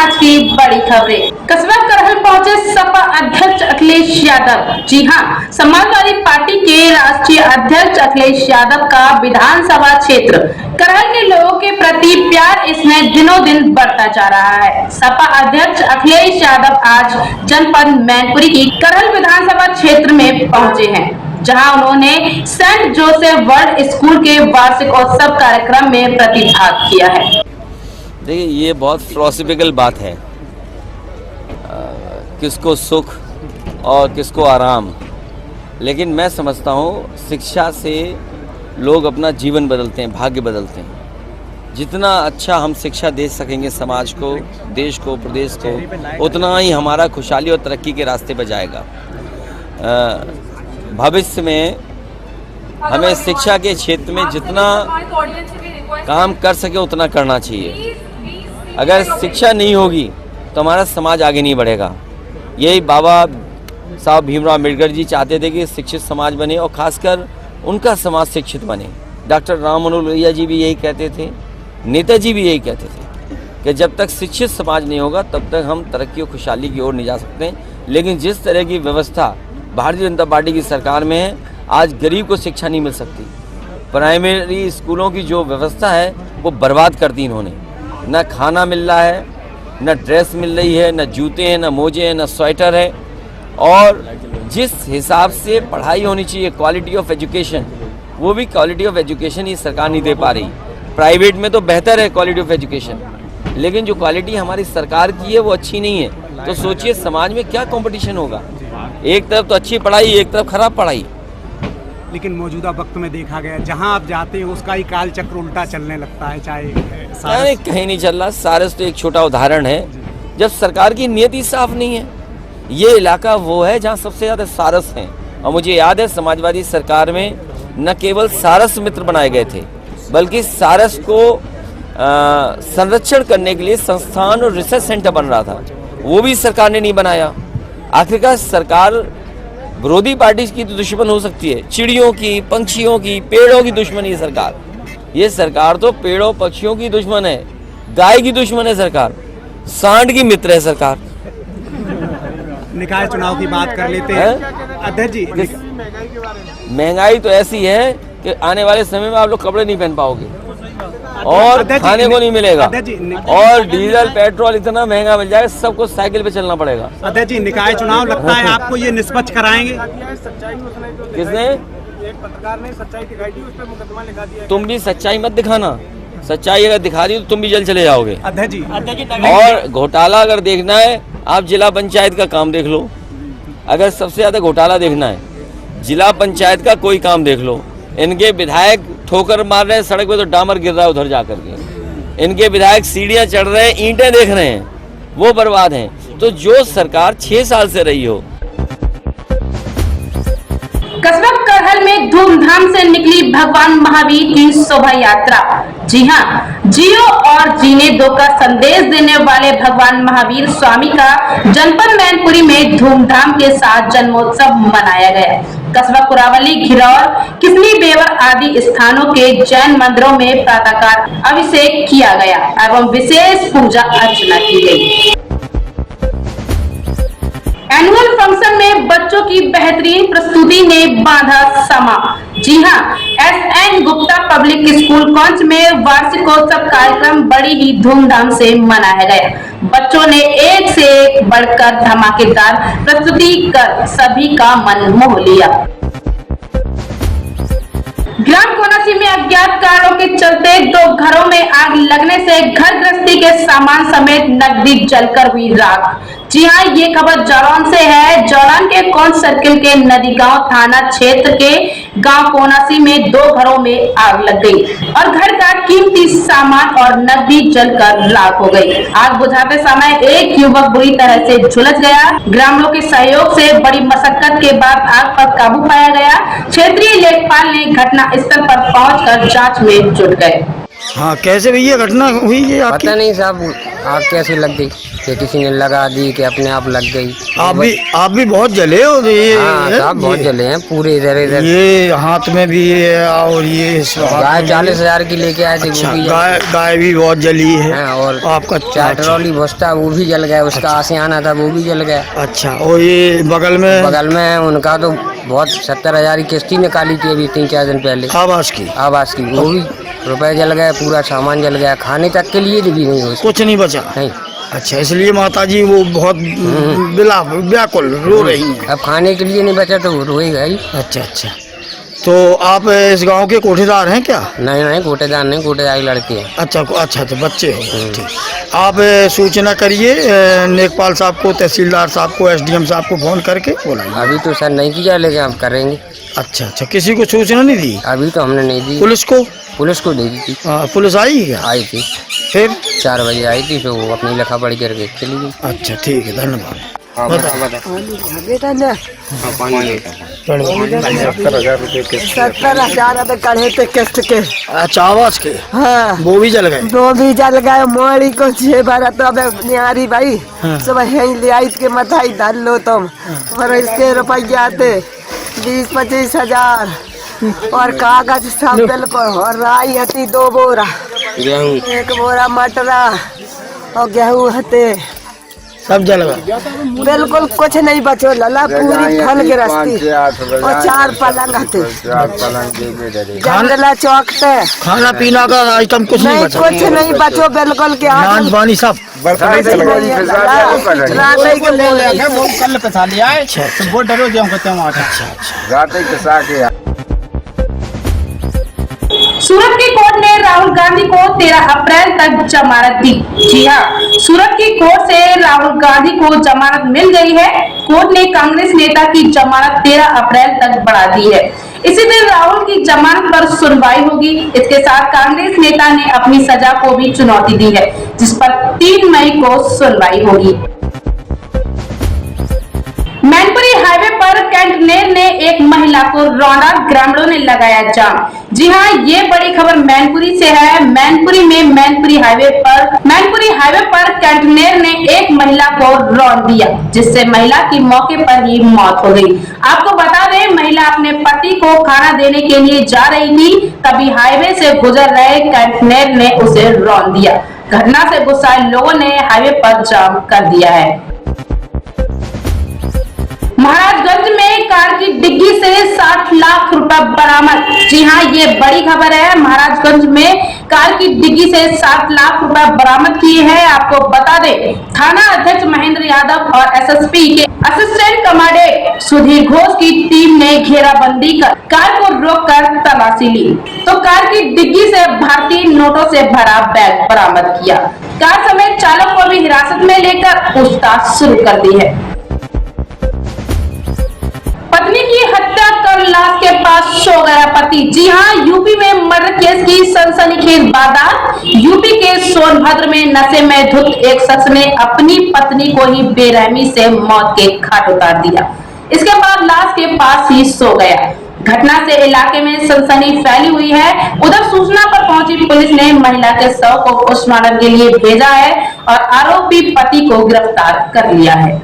आज की बड़ी खबरें। कस्बा करहल पहुंचे सपा अध्यक्ष अखिलेश यादव। जी हां, समाजवादी पार्टी के राष्ट्रीय अध्यक्ष अखिलेश यादव का विधानसभा क्षेत्र करहल के लोगों के प्रति प्यार इसमें दिनों दिन बढ़ता जा रहा है। सपा अध्यक्ष अखिलेश यादव आज जनपद मैनपुरी की करहल विधानसभा क्षेत्र में पहुंचे हैं, जहां उन्होंने सेंट जोसेफ वर्ल्ड स्कूल के वार्षिकोत्सव कार्यक्रम में प्रतिभाग किया है। देखिए, ये बहुत फिलॉसफिकल बात है, किसको सुख और किसको आराम, लेकिन मैं समझता हूँ शिक्षा से लोग अपना जीवन बदलते हैं, भाग्य बदलते हैं। जितना अच्छा हम शिक्षा दे सकेंगे समाज को, देश को, प्रदेश को, उतना ही हमारा खुशहाली और तरक्की के रास्ते पर जाएगा। भविष्य में हमें शिक्षा के क्षेत्र में जितना काम कर सके उतना करना चाहिए। अगर शिक्षा नहीं होगी तो हमारा समाज आगे नहीं बढ़ेगा। यही बाबा साहब भीमराव अम्बेडकर जी चाहते थे कि शिक्षित समाज बने और खासकर उनका समाज शिक्षित बने। डॉक्टर राम मनोहर लोहिया जी भी यही कहते थे, नेताजी भी यही कहते थे कि जब तक शिक्षित समाज नहीं होगा तब तक हम तरक्की और खुशहाली की ओर नहीं जा सकते। लेकिन जिस तरह की व्यवस्था भारतीय जनता पार्टी की सरकार में है, आज गरीब को शिक्षा नहीं मिल सकती। प्राइमरी स्कूलों की जो व्यवस्था है वो बर्बाद कर दी इन्होंने। न खाना मिल रहा है, न ड्रेस मिल रही है, न जूते हैं, न मोजे हैं, न स्वेटर है। और जिस हिसाब से पढ़ाई होनी चाहिए, क्वालिटी ऑफ एजुकेशन, वो भी क्वालिटी ऑफ एजुकेशन ही सरकार नहीं दे पा रही। प्राइवेट में तो बेहतर है क्वालिटी ऑफ एजुकेशन, लेकिन जो क्वालिटी हमारी सरकार की है वो अच्छी नहीं है। तो सोचिए समाज में क्या कंपटीशन होगा। एक तरफ तो अच्छी पढ़ाई, एक तरफ खराब पढ़ाई। लेकिन मौजूदा वक्त में देखा गया जहां आप जाते हैं उसका ही काल चक्र उल्टा चलने लगता है। चाहे कहीं नहीं चल रहा। सारस तो एक छोटा उदाहरण है। जब सरकार की नीयत साफ नहीं है, ये इलाका वो है जहां सबसे ज़्यादा सारस हैं। और मुझे याद है समाजवादी सरकार में न केवल सारस मित्र बनाए गए थे, बल्कि सारस को संरक्षण करने के लिए संस्थान और रिसर्च सेंटर बन रहा था, वो भी सरकार ने नहीं बनाया। आखिरकार सरकार विरोधी पार्टी की तो दुश्मन हो सकती है, चिड़ियों की, पंछियों की, पेड़ों की दुश्मन है सरकार। ये सरकार तो पेड़ों पक्षियों की दुश्मन है, गाय की दुश्मन है सरकार, सांड की मित्र है सरकार। निकाय चुनाव की बात कर लेते हैं अध्यक्ष जी। महंगाई तो ऐसी है कि आने वाले समय में आप लोग कपड़े नहीं पहन पाओगे और खाने को नहीं मिलेगा, और डीजल पेट्रोल इतना महंगा मिल जाएगा, सबको साइकिल पे चलना पड़ेगा। अध्यक्ष जी, निकाय चुनाव लगता है आपको ये निष्पक्ष कराएंगे? किसने? एक पत्रकार ने सच्चाई दिखाई थी, उस पर मुकदमा लिखा दिया। तुम भी सच्चाई मत दिखाना, सच्चाई अगर दिखा दी तो तुम भी जल चले जाओगे। अध्यक्ष जी, और घोटाला अगर देखना है, आप जिला पंचायत का काम देख लो। अगर सबसे ज्यादा घोटाला देखना है, जिला पंचायत का कोई काम देख लो। इनके विधायक ठोकर मार रहे हैं सड़क पे तो डामर गिर रहा है उधर जाकर के। इनके विधायक सीढ़ियां चढ़ रहे हैं, ईंटें देख रहे हैं, वो बर्बाद हैं। तो जो सरकार 6 साल से रही हो। कस्बा करहल में धूमधाम से निकली भगवान महावीर की शोभा यात्रा। जी हां, जियो और जीने दो का संदेश देने वाले भगवान महावीर स्वामी का जनपद मैनपुरी में धूमधाम के साथ जन्मोत्सव मनाया गया। कस्बा कुरावली, घिरौर, किसनी बेवर आदि स्थानों के जैन मंदिरों में प्रातःकाल अभिषेक किया गया एवं विशेष पूजा अर्चना की गई। एनुअल फंक्शन में बच्चों की बेहतरीन प्रस्तुति ने बांधा समा। जी हां, एसएन गुप्ता पब्लिक स्कूल कॉन्च में वार्षिकोत्सव कार्यक्रम बड़ी ही धूमधाम से मनाया गया। बच्चों ने एक से एक बढ़कर धमाकेदार प्रस्तुति कर सभी का मन मोह लिया। ग्राम कोनासी में अज्ञात कारणों के चलते 2 घरों में आग लगने से घर गृहस्थी के सामान समेत नकदी जलकर हुई राख। जी हाँ, ये खबर जौरान से है। जौरान के कौन सर्किल के नदी गांव थाना क्षेत्र के गांव कोनासी में 2 घरों में आग लग गई और घर का कीमती सामान और नकदी जलकर राख हो गई। आग बुझाते समय एक युवक बुरी तरह से झुलस गया। ग्रामीणों के सहयोग से बड़ी मशक्कत के बाद आग पर काबू पाया गया। क्षेत्रीय लेखपाल ने घटना स्थल पर पहुंचकर जांच में जुट गए। हाँ, कैसे भैया घटना हुई ये आपकी? पता नहीं साहब आग कैसे लग गई, कि किसी ने लगा दी कि अपने आप लग गई। आप भी बहुत जले हो ये? हाँ साहब बहुत जले हैं पूरे इधर इधर। ये हाथ में भी है और ये गाय 40,000 की लेके आए थे। अच्छा, वो भी गाय भी बहुत जली है। हाँ, और आपका 4 ट्रॉली भुस्ता वो भी जल गया, उसका आशियाना था वो भी जल गया। अच्छा, और ये बगल में उनका तो बहुत 70,000 की किस्ती निकाली थी अभी 3-4 दिन पहले, आवास की वो भी रुपए जल गए, पूरा सामान जल गया, खाने तक के लिए भी नहीं, कुछ नहीं बचा। नहीं। अच्छा, इसलिए माताजी वो बहुत व्याकुल रो रही हैं। अब खाने के लिए नहीं बचा तो वो रोएगा ही। अच्छा, तो आप इस गांव के कोठेदार हैं क्या? नहीं कोटेदार नहीं, कोटेदार की लड़की है। अच्छा, तो बच्चे हो। ठीक, आप सूचना करिए नेकपाल साहब को, तहसीलदार साहब को, SDM साहब को फोन करके बोलाइए। अभी तो सर नहीं किया, लेकिन आप करेंगे। अच्छा, किसी को सूचना नहीं दी? अभी तो हमने नहीं दी। पुलिस को दे दी थी। पुलिस आई क्या? आई थी, फिर 4 बजे आई थी, तो वो अपनी लिखा पढ़ी करके चली गई। अच्छा, ठीक है, धन्यवाद। बेटा ने 70,000 रुपए कढ़े थे किस्त के। अच्छा, आवास के? हाँ, वो भी जल गए। मोड़ी को 6 बार तो अब निहारी भाई सब यहीं ले आई के मथाई डाल लो तुम। और इसके रुपया थे 20-25 हजार और कागज सब बिल्कुल, और राई हती 2 बोरा, गेहूँ 1 बोरा मटरा और गेहूँ हते, सब जल गए। बिल्कुल कुछ नहीं बचो लला, पूरी फल गिरस्ती और 4 पलंग हते जंगला चौक पे। खाना पीना का आइटम कुछ नहीं बचा? कुछ नहीं बचो बिल्कुल के नान पानी सब सूरत की कोर्ट ने राहुल गांधी को 13 अप्रैल तक जमानत दी। जी हाँ, सूरत की कोर्ट से राहुल गांधी को जमानत मिल गई है। कोर्ट ने कांग्रेस नेता की जमानत 13 अप्रैल तक बढ़ा दी है। इसी दिन राहुल की जमानत पर सुनवाई होगी। इसके साथ कांग्रेस नेता ने अपनी सजा को भी चुनौती दी है, जिस पर 3 मई को सुनवाई होगी। मैनपुरी हाईवे पर कैंटनेर ने एक महिला को रौंदा, ग्रामीणों ने लगाया जाम। जी हाँ, ये बड़ी खबर मैनपुरी से है। मैनपुरी में मैनपुरी हाईवे पर कैंटनेर ने एक महिला को रौंद दिया, जिससे महिला की मौके पर ही मौत हो गई। आपको बता दें, महिला अपने पति को खाना देने के लिए जा रही थी, तभी हाईवे से गुजर रहे कैंटनेर ने उसे रौंद दिया। घटना से गुस्साए लोगों ने हाईवे पर जाम कर दिया है। महाराजगंज में कार की डिग्गी से 60 लाख रुपए बरामद। जी हाँ, ये बड़ी खबर है। महाराजगंज में कार की डिग्गी से 60 लाख रुपए बरामद किए हैं। आपको बता दें, थाना अध्यक्ष महेंद्र यादव और SSP के असिस्टेंट कमांडेंट सुधीर घोष की टीम ने घेराबंदी कर कार को रोककर तलाशी ली, तो कार की डिग्गी से भारतीय नोटों से भरा बैग बरामद किया। कार समेत चालक को भी हिरासत में लेकर पूछताछ शुरू कर दी है। पत्नी की हत्या कर लाश के पास सो गया पति। जी हाँ, यूपी में मर्डर केस की सनसनीखेज वारदात। यूपी के सोनभद्र में नशे में धुत एक शख्स ने अपनी पत्नी को ही बेरहमी से मौत के घाट उतार दिया। इसके बाद लाश के पास ही सो गया। घटना से इलाके में सनसनी फैली हुई है। उधर सूचना पर पहुंची पुलिस ने महिला के शव को पोस्टमार्टम के लिए भेजा है और आरोपी पति को गिरफ्तार कर लिया है।